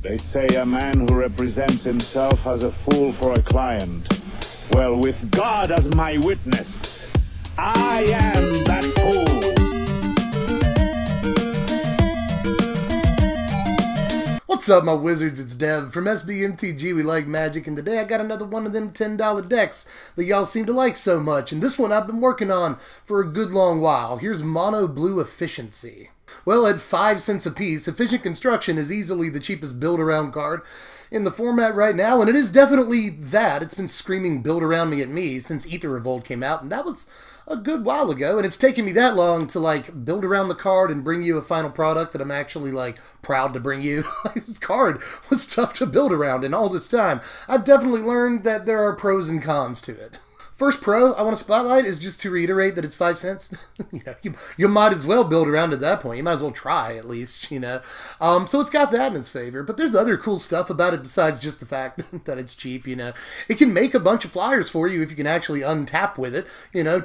They say a man who represents himself has a fool for a client. Well, with God as my witness, I am that fool. What's up, my wizards? It's Dev from Mtg. We like magic, and today I got another one of them $10 decks that y'all seem to like so much, and this one I've been working on for a good long while. Here's Mono Blue Efficiency. Well, at 5 cents a piece, Efficient Construction is easily the cheapest build-around card in the format right now, and it is definitely that. It's been screaming build around me at me since Ether Revolt came out, and that was a good while ago, and it's taken me that long to like build around the card and bring you a final product that I'm actually like proud to bring you. This card was tough to build around, and all this time I've definitely learned that there are pros and cons to it. First pro I want to spotlight is just to reiterate that it's 5 cents. You might as well build around at that point. You might as well try, at least, So it's got that in its favor. But there's other cool stuff about it besides just the fact that it's cheap, It can make a bunch of flyers for you if you can actually untap with it.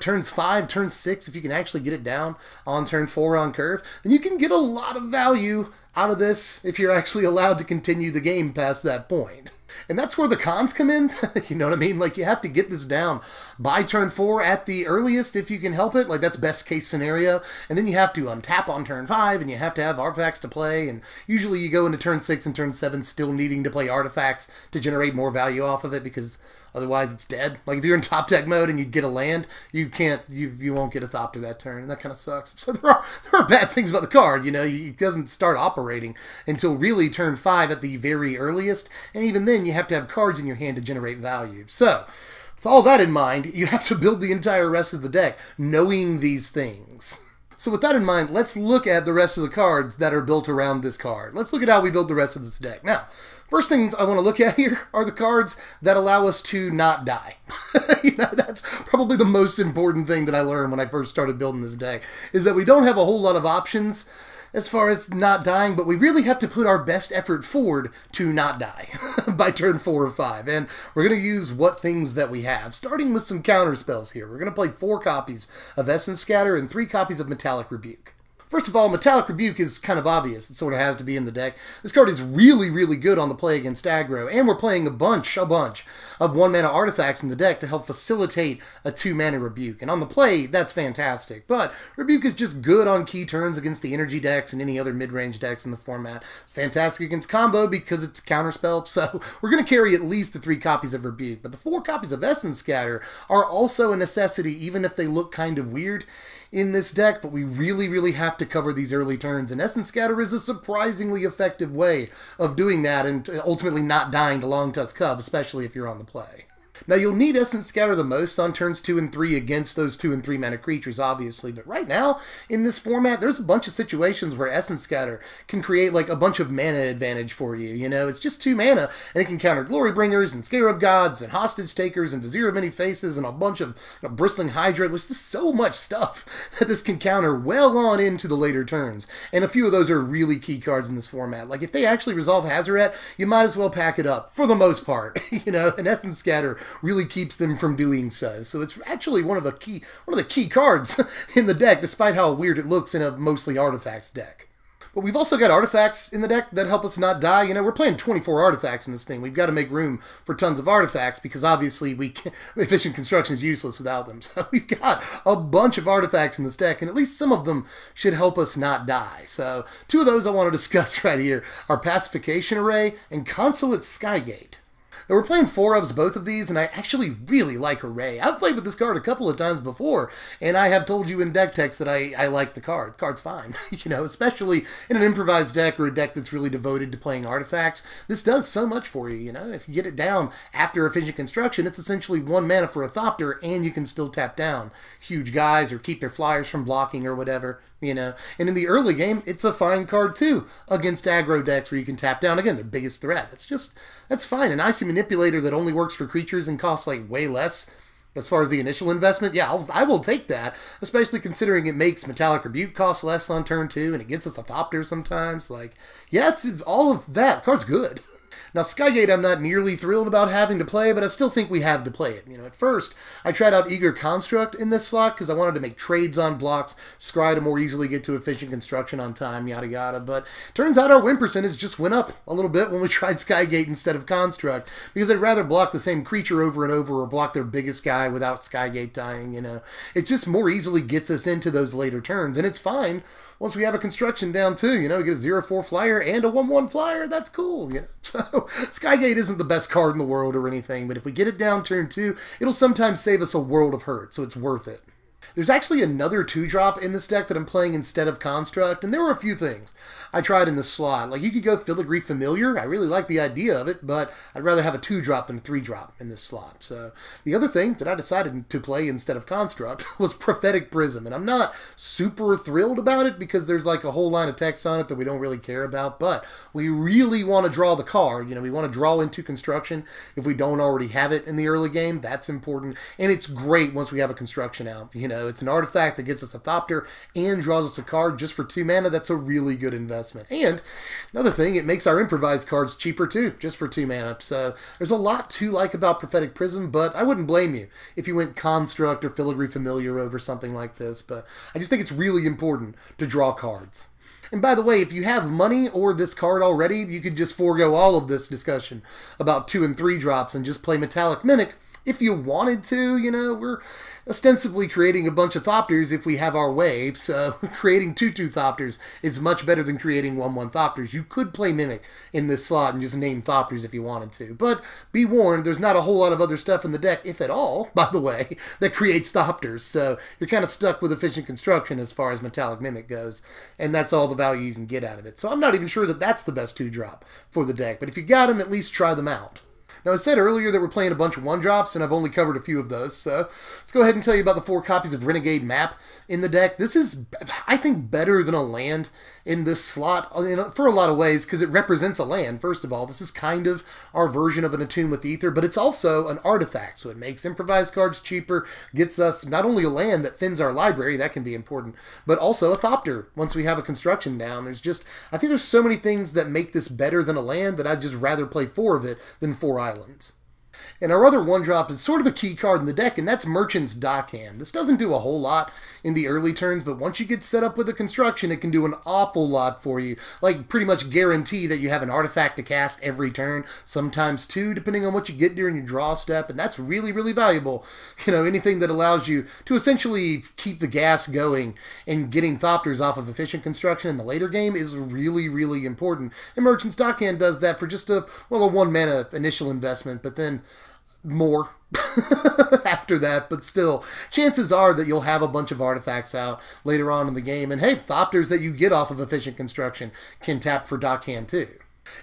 Turns 5, turns 6, if you can actually get it down on turn 4 on curve, then you can get a lot of value out of this if you're actually allowed to continue the game past that point. And that's where the cons come in, you know what I mean? Like, you have to get this down by turn 4 at the earliest if you can help it. Like, that's best case scenario. And then you have to untap on turn 5, and you have to have artifacts to play. And usually you go into turn 6 and turn 7 still needing to play artifacts to generate more value off of it, because otherwise it's dead. Like, if you're in top deck mode and you get a land, you won't get a Thopter that turn, and that kind of sucks. So there are bad things about the card, It doesn't start operating until really turn 5 at the very earliest, and even then you have to have cards in your hand to generate value. So, with all that in mind, you have to build the entire rest of the deck knowing these things. So with that in mind, let's look at the rest of the cards that are built around this card. Let's look at how we build the rest of this deck. Now, first things I want to look at here are the cards that allow us to not die. That's probably the most important thing that I learned when I first started building this deck, is that we don't have a whole lot of options as far as not dying, but we really have to put our best effort forward to not die by turn 4 or 5. And we're going to use what things that we have, starting with some counter spells here. We're going to play 4 copies of Essence Scatter and 3 copies of Metallic Rebuke. First of all, Metallic Rebuke is kind of obvious. It sort of has to be in the deck. This card is really, really good on the play against aggro, and we're playing a bunch of 1-mana artifacts in the deck to help facilitate a 2-mana Rebuke. And on the play, that's fantastic. But Rebuke is just good on key turns against the energy decks and any other mid-range decks in the format. Fantastic against combo because it's a counterspell, so we're going to carry at least the 3 copies of Rebuke. But the 4 copies of Essence Scatter are also a necessity, even if they look kind of weird in this deck, but we really, really have to cover these early turns, and Essence Scatter is a surprisingly effective way of doing that and ultimately not dying to Long Tusk Cub, especially if you're on the play. Now, you'll need Essence Scatter the most on turns 2 and 3 against those 2 and 3 mana creatures, obviously, but right now, in this format, there's a bunch of situations where Essence Scatter can create, like, a bunch of mana advantage for you, It's just 2 mana, and it can counter Glorybringers and Scarab Gods and Hostage Takers and Vizier of Many Faces and a bunch of Bristling Hydra. There's just so much stuff that this can counter well on into the later turns, and a few of those are really key cards in this format. Like, if they actually resolve Hazoret, you might as well pack it up, for the most part, and Essence Scatter really keeps them from doing so. So it's actually one of the key cards in the deck, despite how weird it looks in a mostly artifacts deck. But we've also got artifacts in the deck that help us not die. We're playing 24 artifacts in this thing. We've got to make room for tons of artifacts because obviously Efficient Construction is useless without them. So we've got a bunch of artifacts in this deck, and at least some of them should help us not die. So 2 of those I want to discuss right here are Pacification Array and Consulate Skygate. Now, we're playing 4 ofs both of these, and I actually really like Array. I've played with this card a couple of times before, and I have told you in deck text that I like the card. The card's fine, especially in an improvised deck or a deck that's really devoted to playing artifacts. This does so much for you, If you get it down after Efficient Construction, it's essentially 1 mana for a Thopter, and you can still tap down huge guys or keep their flyers from blocking or whatever. And in the early game, it's a fine card too against aggro decks where you can tap down, again, their biggest threat. That's fine. An Icy Manipulator that only works for creatures and costs like way less as far as the initial investment, yeah, I will take that, especially considering it makes Metallic Rebuke cost less on turn 2 and it gets us a Thopter sometimes. Like, yeah, it's all of that. The card's good. Now, Skygate I'm not nearly thrilled about having to play, but I still think we have to play it. You know, at first, I tried out Eager Construct in this slot because I wanted to make trades on blocks, scry to more easily get to efficient construction on time, yada yada, but turns out our win percentage just went up a little bit when we tried Skygate instead of Construct, because I'd rather block the same creature over and over or block their biggest guy without Skygate dying, you know. It just more easily gets us into those later turns, and it's fine once we have a construction down too, you know, we get a 0/4 flyer and a 1/1 flyer, that's cool, you know. So, Skygate isn't the best card in the world or anything, but if we get it down turn 2, it'll sometimes save us a world of hurt, so it's worth it. There's actually another 2-drop in this deck that I'm playing instead of Construct, and there were a few things I tried in the slot. Like, you could go Filigree Familiar. I really like the idea of it, but I'd rather have a 2-drop than a 3-drop in this slot. So the other thing that I decided to play instead of Construct was Prophetic Prism, and I'm not super thrilled about it because there's like a whole line of text on it that we don't really care about, but we really want to draw the card. You know, we want to draw into construction if we don't already have it in the early game. That's important, and it's great once we have a construction out. You know, it's an artifact that gets us a Thopter and draws us a card just for 2 mana. That's a really good investment. And another thing, it makes our improvised cards cheaper too, just for 2 mana. So there's a lot to like about Prophetic Prism, but I wouldn't blame you if you went Construct or Filigree Familiar over something like this. But I just think it's really important to draw cards. And by the way, if you have money or this card already, you could just forego all of this discussion about 2 and 3 drops and just play Metallic Mimic if you wanted to. You know, we're ostensibly creating a bunch of Thopters if we have our way, so creating 2/2 Thopters is much better than creating 1/1 Thopters. You could play Mimic in this slot and just name Thopters if you wanted to, but be warned, there's not a whole lot of other stuff in the deck, if at all, by the way, that creates Thopters, so you're kind of stuck with efficient construction as far as Metallic Mimic goes, and that's all the value you can get out of it. So I'm not even sure that that's the best 2-drop for the deck, but if you got them, at least try them out. Now, I said earlier that we're playing a bunch of 1-drops, and I've only covered a few of those, so let's go ahead and tell you about the 4 copies of Renegade Map in the deck. This is, I think, better than a land in this slot for a lot of ways, because it represents a land, first of all. This is kind of our version of an Attune with Ether, but it's also an artifact, so it makes improvised cards cheaper, gets us not only a land that thins our library, that can be important, but also a Thopter once we have a construction down. There's just, I think there's so many things that make this better than a land that I'd just rather play 4 of it than 4 islands. And our other 1-drop is sort of a key card in the deck, and that's Merchant's Dockhand. This doesn't do a whole lot in the early turns, but once you get set up with the construction, it can do an awful lot for you. Like, pretty much guarantee that you have an artifact to cast every turn, sometimes 2, depending on what you get during your draw step, and that's really, really valuable. You know, anything that allows you to essentially keep the gas going and getting Thopters off of efficient construction in the later game is really, really important. And Merchant's Dockhand does that for just a 1 mana initial investment, but then more after that, but still, chances are that you'll have a bunch of artifacts out later on in the game, and hey, Thopters that you get off of efficient construction can tap for Dockhand too.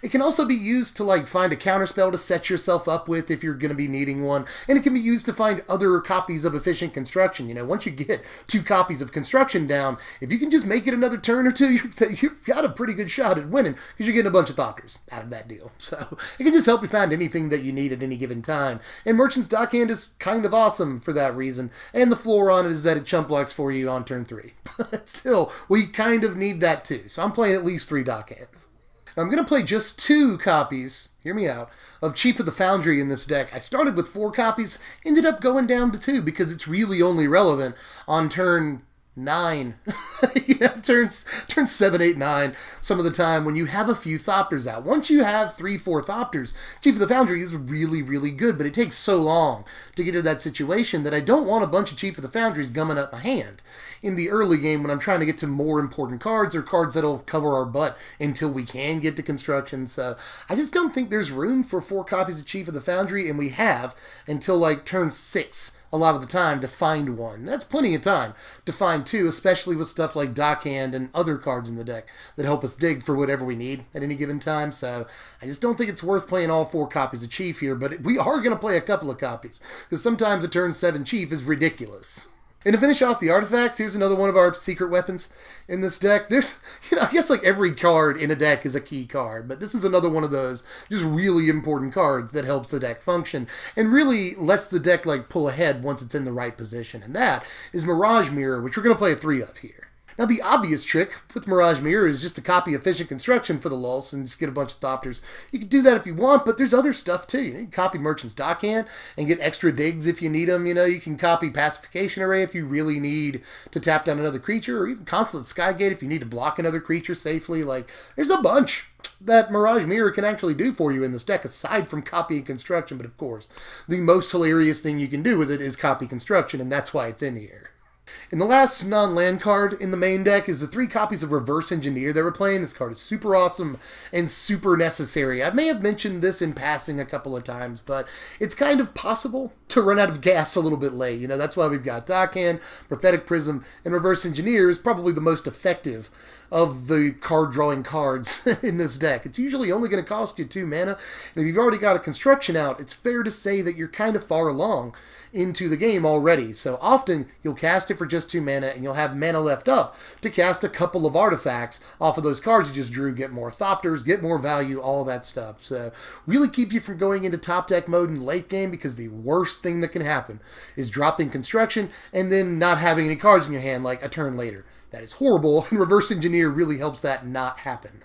It can also be used to like find a counterspell to set yourself up with if you're going to be needing one, and it can be used to find other copies of efficient construction. You know, once you get 2 copies of construction down, if you can just make it another turn or 2, you've got a pretty good shot at winning because you're getting a bunch of Thopters out of that deal. So it can just help you find anything that you need at any given time. And Merchant's Dockhand is kind of awesome for that reason, and the floor on it is that it chump blocks for you on turn 3. But still, we kind of need that too. So I'm playing at least 3 Dockhands. I'm going to play just 2 copies, hear me out, of Chief of the Foundry in this deck. I started with 4 copies, ended up going down to 2 because it's really only relevant on turn 9. You know, turns 7, 8, 9 some of the time when you have a few Thopters out. Once you have 3, 4 Thopters, Chief of the Foundry is really, really good, but it takes so long to get to that situation that I don't want a bunch of Chief of the Foundries gumming up my hand in the early game when I'm trying to get to more important cards or cards that'll cover our butt until we can get to construction. So I just don't think there's room for 4 copies of Chief of the Foundry, and we have until like turn 6 a lot of the time to find one. That's plenty of time to find 2, especially with stuff like Dockhand and other cards in the deck that help us dig for whatever we need at any given time. So I just don't think it's worth playing all 4 copies of Chief here, but we are going to play a couple of copies because sometimes a turn 7 Chief is ridiculous. And to finish off the artifacts, here's another one of our secret weapons in this deck. There's, you know, I guess like every card in a deck is a key card, but this is another one of those just really important cards that helps the deck function and really lets the deck like pull ahead once it's in the right position. And that is Mirage Mirror, which we're going to play a 3 of here. Now, the obvious trick with Mirage Mirror is just to copy efficient construction for the lulz and just get a bunch of thopters. You can do that if you want, but there's other stuff too. You can copy Merchant's Dockhand and get extra digs if you need them. You can copy Pacification Array if you really need to tap down another creature, or even Consulate Skygate if you need to block another creature safely. Like, there's a bunch that Mirage Mirror can actually do for you in this deck, aside from copying construction. But of course, the most hilarious thing you can do with it is copy construction, and that's why it's in here. And the last non-land card in the main deck is the 3 copies of Reverse Engineer that we're playing. This card is super awesome and super necessary. I may have mentioned this in passing a couple of times, but it's kind of possible to run out of gas a little bit late. That's why we've got Dockhand, Prophetic Prism, and Reverse Engineer is probably the most effective of the card-drawing cards in this deck. It's usually only going to cost you 2 mana, and if you've already got a construction out, it's fair to say that you're kind of far along into the game already. So often you'll cast it for just 2 mana, and you'll have mana left up to cast a couple of artifacts off of those cards you just drew, get more thopters, get more value, all that stuff. So really keeps you from going into top deck mode in late game, because the worst thing that can happen is dropping construction and then not having any cards in your hand like a turn later. That is horrible, and Reverse Engineer really helps that not happen.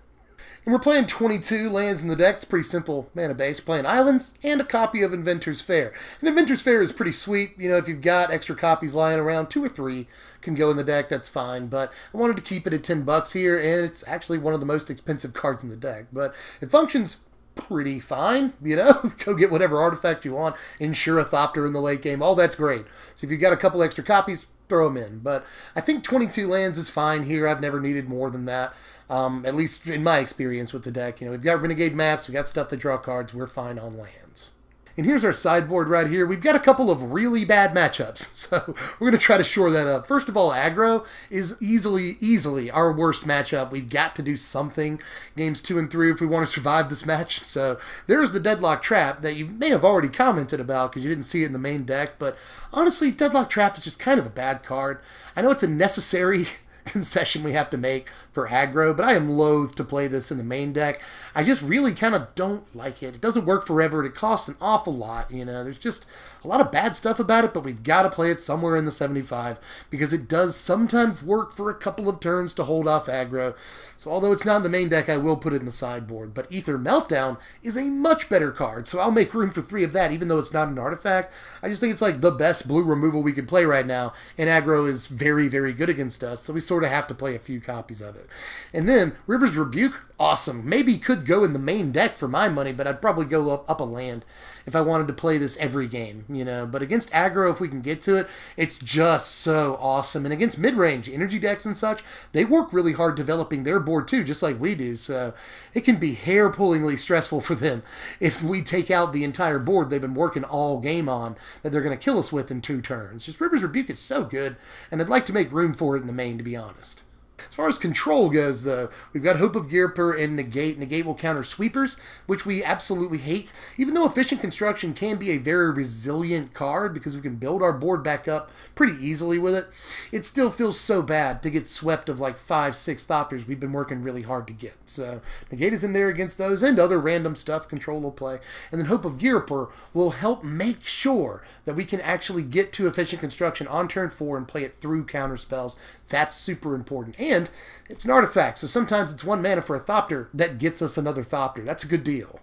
And we're playing 22 lands in the deck. It's pretty simple mana base. We're playing islands and a copy of Inventor's Fair. And Inventor's Fair is pretty sweet. If you've got extra copies lying around, 2 or 3 can go in the deck, that's fine. But I wanted to keep it at $10 here, and it's actually one of the most expensive cards in the deck. But it functions pretty fine, Go get whatever artifact you want, ensure a thopter in the late game, all that's great. So if you've got a couple extra copies, throw them in. But I think 22 lands is fine here. I've never needed more than that, at least in my experience with the deck. We've got Renegade Maps, we've got stuff that draw cards, we're fine on lands. And here's our sideboard right here. We've got a couple of really bad matchups, so we're going to try to shore that up. First of all, aggro is easily our worst matchup. We've got to do something games 2 and 3 if we want to survive this match. So there's the Deadlock Trap that you may have already commented about because you didn't see it in the main deck, but honestly, Deadlock Trap is just kind of a bad card. I know it's a necessary concession we have to make for aggro, but I am loath to play this in the main deck. I just really kind of don't like it. It doesn't work forever. It costs an awful lot. There's just a lot of bad stuff about it, but we've got to play it somewhere in the 75 because it does sometimes work for a couple of turns to hold off aggro. So although it's not in the main deck, I will put it in the sideboard. But Ether Meltdown is a much better card, so I'll make room for 3 of that, even though it's not an artifact. I just think it's like the best blue removal we could play right now, and aggro is very, very good against us, so we sort of have to play a few copies of it. And then River's Rebuke, awesome. Maybe could go in the main deck for my money, but I'd probably go up a land if I wanted to play this every game, But against aggro, if we can get to it, it's just so awesome. And against mid-range energy decks and such, they work really hard developing their board too, just like we do. So it can be hair-pullingly stressful for them if we take out the entire board they've been working all game on that they're going to kill us with in 2 turns. Just River's Rebuke is so good, and I'd like to make room for it in the main, to be honest. As far as control goes, though, we've got Hope of Girper and Negate. Negate will counter sweepers, which we absolutely hate. Even though Efficient Construction can be a very resilient card because we can build our board back up pretty easily with it, it still feels so bad to get swept of like 5, 6 thopters we've been working really hard to get. So Negate is in there against those and other random stuff control will play. And then Hope of Girper will help make sure that we can actually get to Efficient Construction on turn 4 and play it through counter spells. That's super important. And it's an artifact, so sometimes it's 1 mana for a thopter that gets us another thopter. That's a good deal.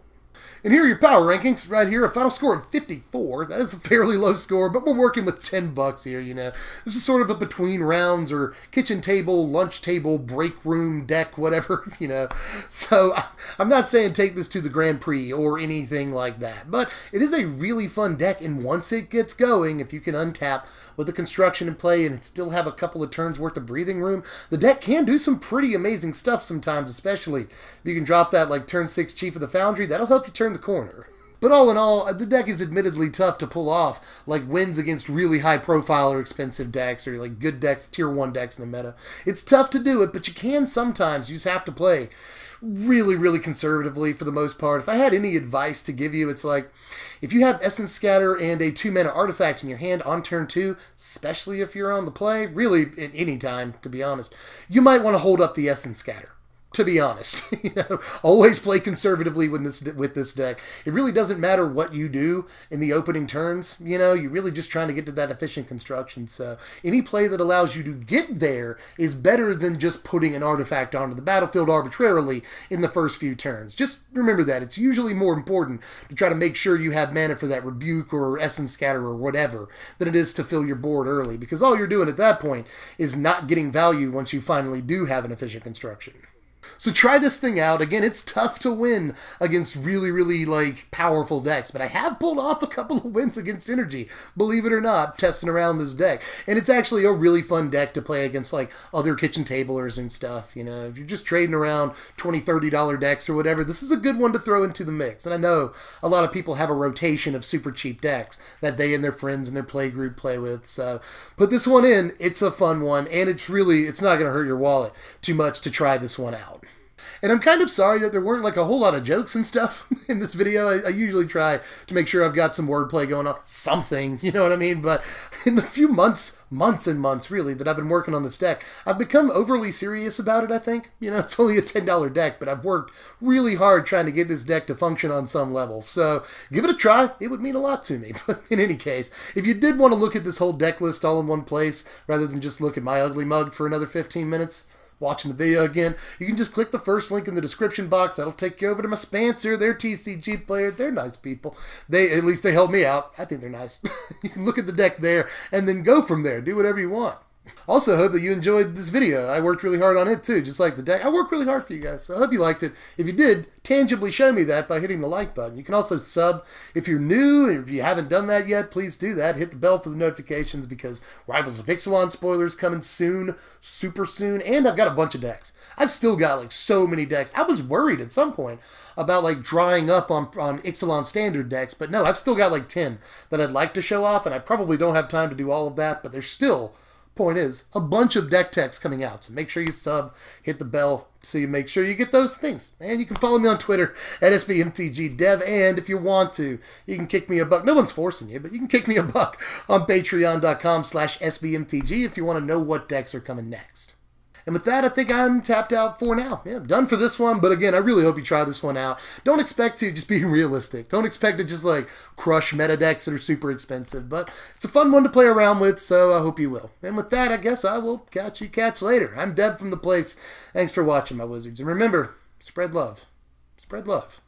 And here are your power rankings right here. A final score of 54. That is a fairly low score, but we're working with $10 here, This is sort of a between rounds or kitchen table, lunch table, break room deck, whatever, So I'm not saying take this to the Grand Prix or anything like that, but it is a really fun deck, and once it gets going, if you can untap with the construction in play and still have a couple of turns worth of breathing room, the deck can do some pretty amazing stuff sometimes, especially if you can drop that like turn 6 Chief of the Foundry. That'll help you turn the corner. But all in all, the deck is admittedly tough to pull off, like wins against really high profile or expensive decks, or like good decks, tier 1 decks in the meta. It's tough to do it, but you can sometimes. You just have to play really, really conservatively for the most part. If I had any advice to give you, it's like, if you have Essence Scatter and a 2-mana artifact in your hand on turn 2, especially if you're on the play, really at any time, to be honest, you might want to hold up the Essence Scatter. to be honest. Always play conservatively with this deck. It really doesn't matter what you do in the opening turns. You're really just trying to get to that efficient construction. So any play that allows you to get there is better than just putting an artifact onto the battlefield arbitrarily in the first few turns. Just remember that. It's usually more important to try to make sure you have mana for that Rebuke or Essence Scatter or whatever than it is to fill your board early, because all you're doing at that point is not getting value once you finally do have an efficient construction. So try this thing out. Again, it's tough to win against really, really powerful decks, but I have pulled off a couple of wins against Synergy, believe it or not, testing around this deck. And it's actually a really fun deck to play against other kitchen tablers and stuff. If you're just trading around $20, $30 decks or whatever, this is a good one to throw into the mix. And I know a lot of people have a rotation of super cheap decks that they and their friends and their play group play with. So put this one in. It's a fun one, and it's not going to hurt your wallet too much to try this one out. And I'm kind of sorry that there weren't a whole lot of jokes and stuff in this video. I usually try to make sure I've got some wordplay going on, something, you know what I mean? But in the few months and months really, that I've been working on this deck, I've become overly serious about it, I think. It's only a $10 deck, but I've worked really hard trying to get this deck to function on some level. So give it a try. It would mean a lot to me. But in any case, if you did want to look at this whole deck list all in one place, rather than just look at my ugly mug for another 15 minutes, watching the video again, you can just click the first link in the description box. That'll take you over to my sponsor. They're TCG players. They're nice people. At least they help me out. I think they're nice. You can look at the deck there and then go from there. Do whatever you want. Also, hope that you enjoyed this video. I worked really hard on it too, just like the deck. I worked really hard for you guys, so I hope you liked it. If you did, tangibly show me that by hitting the like button. You can also sub if you're new, and if you haven't done that yet, please do that. Hit the bell for the notifications, because Rivals of Ixalan spoilers coming soon, super soon, and I've got a bunch of decks. I've still got so many decks. I was worried at some point about drying up on Ixalan standard decks, but no, I've still got 10 that I'd like to show off, and I probably don't have time to do all of that, but there's still, point is, a bunch of deck techs coming out. So make sure you sub, hit the bell, so you make sure you get those things. And you can follow me on Twitter at SBMTGDev. And if you want to, you can kick me a buck. No one's forcing you, but you can kick me a buck on patreon.com/SBMTG if you want to know what decks are coming next. And with that, I think I'm tapped out for now. Yeah, I'm done for this one. But again, I really hope you try this one out. Don't expect to, just be realistic. Don't expect to just crush meta decks that are super expensive. But it's a fun one to play around with, so I hope you will. And with that, I guess I will catch you cats later. I'm Dev from the place. Thanks for watching, my wizards. And remember, spread love. Spread love.